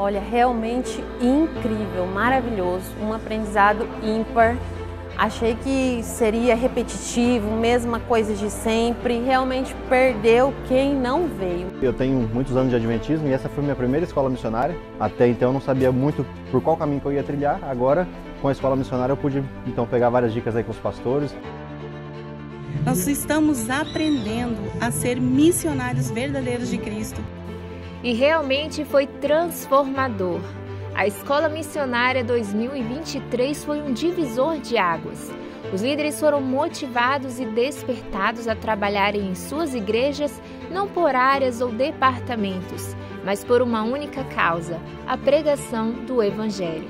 Olha, realmente incrível, maravilhoso, um aprendizado ímpar. Achei que seria repetitivo, mesma coisa de sempre, realmente perdeu quem não veio. Eu tenho muitos anos de adventismo e essa foi minha primeira escola missionária. Até então eu não sabia muito por qual caminho que eu ia trilhar. Agora, com a escola missionária, eu pude então pegar várias dicas aí com os pastores. Nós estamos aprendendo a ser missionários verdadeiros de Cristo. E realmente foi transformador. A Escola Missionária 2023 foi um divisor de águas. Os líderes foram motivados e despertados a trabalharem em suas igrejas, não por áreas ou departamentos, mas por uma única causa, a pregação do Evangelho.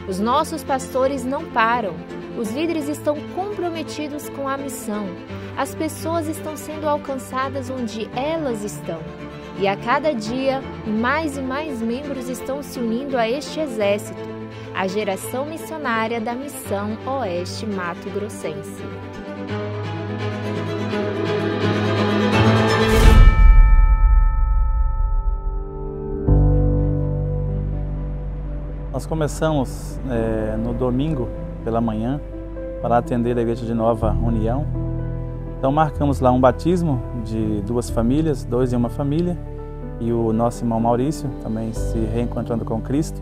Os nossos pastores não param. Os líderes estão comprometidos com a missão. As pessoas estão sendo alcançadas onde elas estão. E a cada dia, mais e mais membros estão se unindo a este exército, a geração missionária da Missão Oeste Mato Grossense. Nós começamos no domingo pela manhã para atender a Igreja de Nova União. Então marcamos lá um batismo de 2 famílias, 2 em uma família, e o nosso irmão Maurício também se reencontrando com Cristo.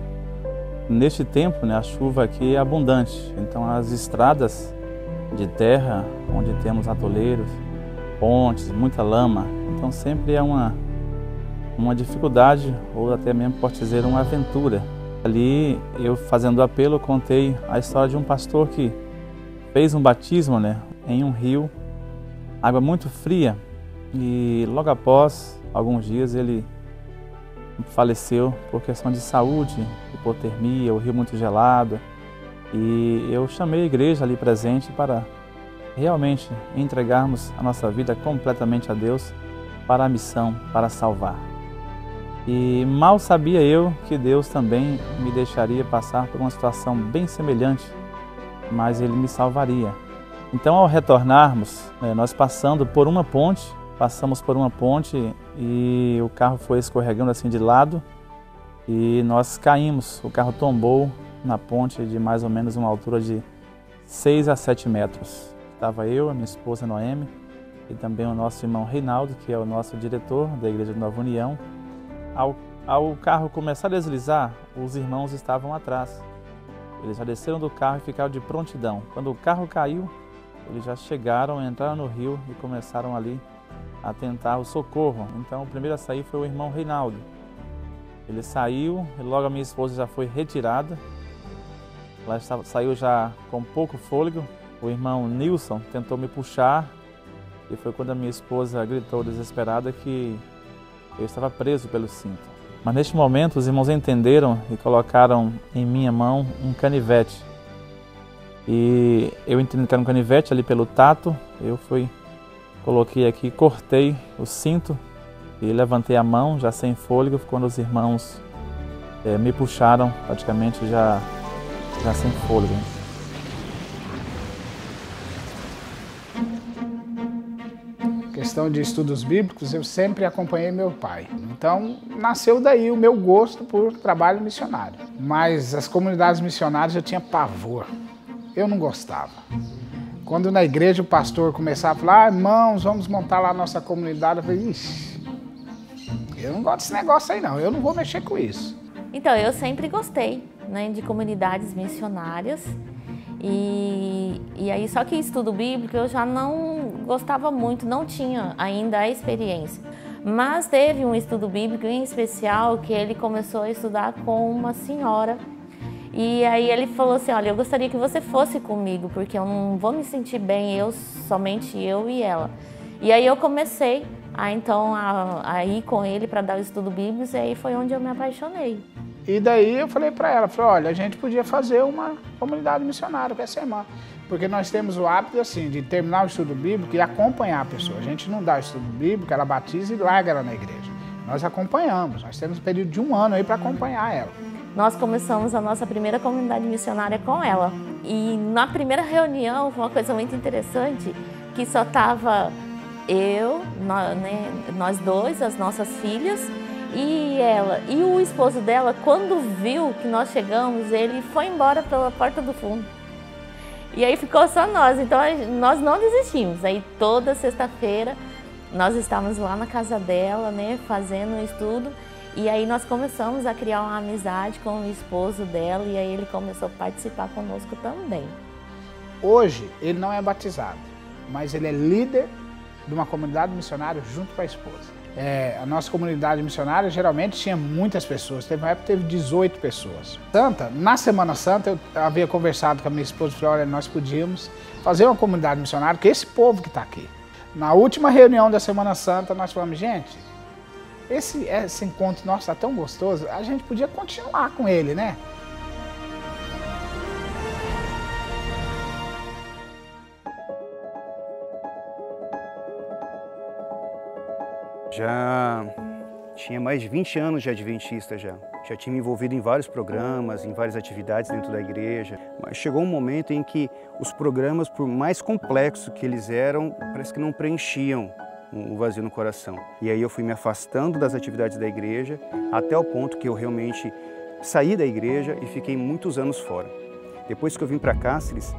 Neste tempo, a chuva aqui é abundante, então as estradas de terra, onde temos atoleiros, pontes, muita lama, então sempre é uma dificuldade, ou até mesmo pode dizer uma aventura. Ali, eu fazendo apelo, contei a história de um pastor que fez um batismo em um rio, água muito fria, e logo após alguns dias ele faleceu por questão de saúde, hipotermia, o rio muito gelado. E eu chamei a igreja ali presente para realmente entregarmos a nossa vida completamente a Deus para a missão, para salvar. E mal sabia eu que Deus também me deixaria passar por uma situação bem semelhante, mas Ele me salvaria. Então, ao retornarmos, nós passamos por uma ponte e o carro foi escorregando assim de lado e nós caímos. O carro tombou na ponte de mais ou menos uma altura de 6 a 7 metros. Estava eu, a minha esposa Noemi e também o nosso irmão Reinaldo, que é o nosso diretor da Igreja de Nova União. Ao carro começar a deslizar, os irmãos estavam atrás. Eles já desceram do carro e ficaram de prontidão. Quando o carro caiu, eles já chegaram, entraram no rio e começaram ali a tentar o socorro. Então o primeiro a sair foi o irmão Reinaldo. Ele saiu e logo a minha esposa já foi retirada. Ela saiu já com pouco fôlego. O irmão Nilson tentou me puxar e foi quando a minha esposa gritou desesperada que eu estava preso pelo cinto. Mas neste momento os irmãos entenderam e colocaram em minha mão um canivete. E eu entendi que era um canivete ali pelo tato. Eu coloquei aqui, cortei o cinto e levantei a mão já sem fôlego. Quando os irmãos me puxaram praticamente já sem fôlego. Questão de estudos bíblicos, eu sempre acompanhei meu pai. Então, nasceu daí o meu gosto por trabalho missionário. Mas as comunidades missionárias eu tinha pavor. Eu não gostava. Quando na igreja o pastor começava a falar, irmãos, vamos montar lá a nossa comunidade, eu falei, ixi, eu não gosto desse negócio aí não, eu não vou mexer com isso. Então, eu sempre gostei, de comunidades missionárias. E aí, só que estudo bíblico eu já não gostava muito, não tinha ainda a experiência. Mas teve um estudo bíblico em especial que ele começou a estudar com uma senhora. E aí ele falou assim, olha, eu gostaria que você fosse comigo, porque eu não vou me sentir bem, somente eu e ela. E aí eu comecei a ir com ele para dar o estudo bíblico, e aí foi onde eu me apaixonei. E daí eu falei para ela, olha, a gente podia fazer uma comunidade missionária com essa irmã. Porque nós temos o hábito assim, de terminar o estudo bíblico e acompanhar a pessoa. A gente não dá o estudo bíblico, ela batiza e larga ela na igreja. Nós acompanhamos, nós temos um período de 1 ano aí para acompanhar ela. Nós começamos a nossa primeira comunidade missionária com ela. E na primeira reunião, foi uma coisa muito interessante, que só estava eu, nós dois, as nossas filhas, E o esposo dela, quando viu que nós chegamos, ele foi embora pela porta do fundo. E aí ficou só nós, então nós não desistimos. Aí toda sexta-feira nós estávamos lá na casa dela, né, fazendo um estudo. E aí nós começamos a criar uma amizade com o esposo dela e aí ele começou a participar conosco também. Hoje ele não é batizado, mas ele é líder de uma comunidade missionária junto com a esposa. A nossa comunidade missionária geralmente tinha muitas pessoas, teve uma época que teve 18 pessoas. Na Semana Santa eu havia conversado com a minha esposa e falei, olha, nós podíamos fazer uma comunidade missionária, que esse povo que está aqui. Na última reunião da Semana Santa nós falamos, gente, esse encontro nosso está tão gostoso, a gente podia continuar com ele, né? Já tinha mais de 20 anos de adventista já tinha me envolvido em vários programas, em várias atividades dentro da igreja, mas chegou um momento em que os programas, por mais complexos que eles eram, parece que não preenchiam o vazio no coração. E aí eu fui me afastando das atividades da igreja, até o ponto que eu realmente saí da igreja e fiquei muitos anos fora. Depois que eu vim para Cáceres,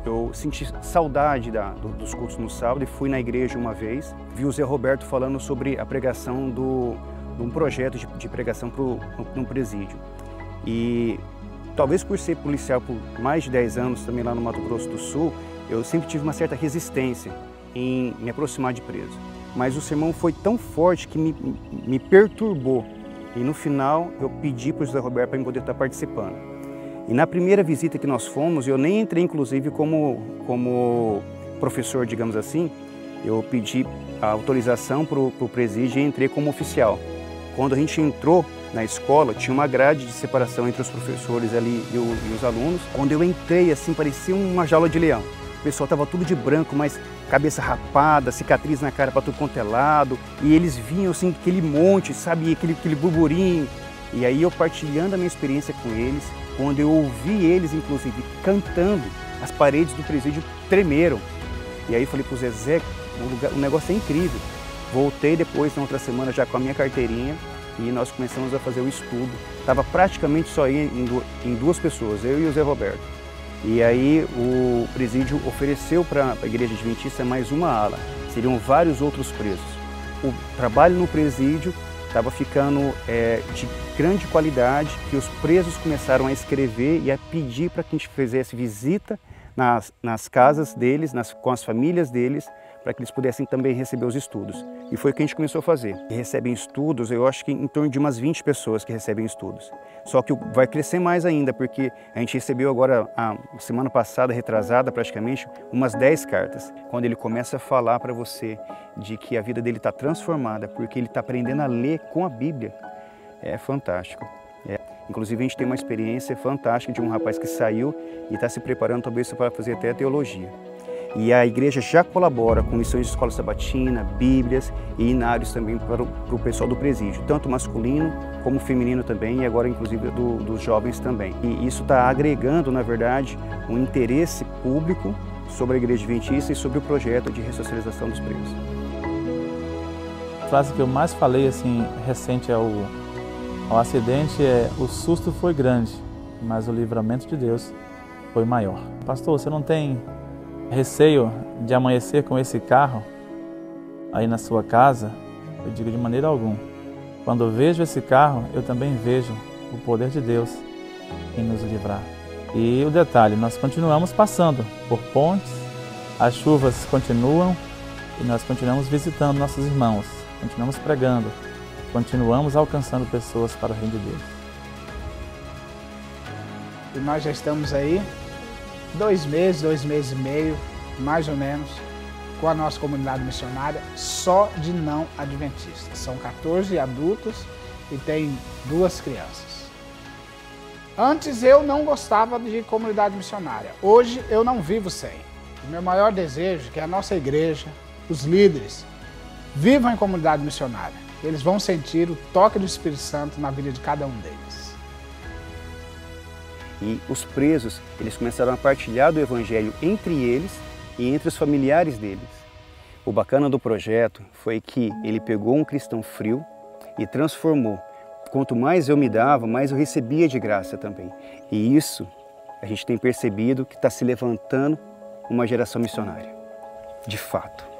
eu senti saudade dos cultos no sábado e fui na igreja uma vez. Vi o Zé Roberto falando sobre a pregação de um projeto de pregação para um presídio. E talvez por ser policial por mais de 10 anos também lá no Mato Grosso do Sul, eu sempre tive uma certa resistência em me aproximar de preso. Mas o sermão foi tão forte que me perturbou. E no final eu pedi para o Zé Roberto para poder estar participando. E na primeira visita que nós fomos, eu nem entrei inclusive como professor, digamos assim, eu pedi a autorização para o presídio e entrei como oficial. Quando a gente entrou na escola, tinha uma grade de separação entre os professores ali e os alunos. Quando eu entrei, assim, parecia uma jaula de leão. O pessoal estava tudo de branco, mas cabeça rapada, cicatriz na cara para tudo quanto é lado. E eles vinham assim, aquele monte, sabe, aquele burburinho. E aí eu partilhando a minha experiência com eles, quando eu ouvi eles, inclusive, cantando, as paredes do presídio tremeram. E aí eu falei para o Zezé, o negócio é incrível. Voltei depois, na outra semana, já com a minha carteirinha, e nós começamos a fazer o estudo. Estava praticamente só em duas pessoas, eu e o Zé Roberto. E aí o presídio ofereceu para a Igreja Adventista mais uma ala. Seriam vários outros presos. O trabalho no presídio estava ficando de grande qualidade, que os presos começaram a escrever e a pedir para que a gente fizesse visita nas casas deles, com as famílias deles, para que eles pudessem também receber os estudos. E foi o que a gente começou a fazer. E recebem estudos, eu acho que em torno de umas 20 pessoas que recebem estudos. Só que vai crescer mais ainda, porque a gente recebeu agora, a semana passada, retrasada praticamente, umas 10 cartas. Quando ele começa a falar para você de que a vida dele está transformada, porque ele está aprendendo a ler com a Bíblia, é fantástico. Inclusive a gente tem uma experiência fantástica de um rapaz que saiu e está se preparando talvez para fazer até a teologia. E a igreja já colabora com lições de escola sabatina, bíblias e inários também para o pessoal do presídio, tanto masculino como feminino também, e agora inclusive dos jovens também. E isso está agregando, na verdade, um interesse público sobre a Igreja Adventista e sobre o projeto de ressocialização dos presos. A frase que eu mais falei, assim, recente ao acidente é: o susto foi grande, mas o livramento de Deus foi maior. Pastor, você não tem receio de amanhecer com esse carro aí na sua casa? Eu digo, de maneira alguma. Quando eu vejo esse carro, eu também vejo o poder de Deus em nos livrar. E o detalhe, nós continuamos passando por pontes, as chuvas continuam e nós continuamos visitando nossos irmãos, continuamos pregando, continuamos alcançando pessoas para o reino de Deus. E nós já estamos aí 2 meses e meio, mais ou menos, com a nossa comunidade missionária, só de não adventistas. São 14 adultos e tem 2 crianças. Antes eu não gostava de comunidade missionária. Hoje eu não vivo sem. O meu maior desejo é que a nossa igreja, os líderes, vivam em comunidade missionária. Eles vão sentir o toque do Espírito Santo na vida de cada um deles. E os presos, eles começaram a partilhar do Evangelho entre eles e entre os familiares deles. O bacana do projeto foi que ele pegou um cristão frio, e transformou. Quanto mais eu me dava, mais eu recebia de graça também. E isso a gente tem percebido que está se levantando uma geração missionária, de fato.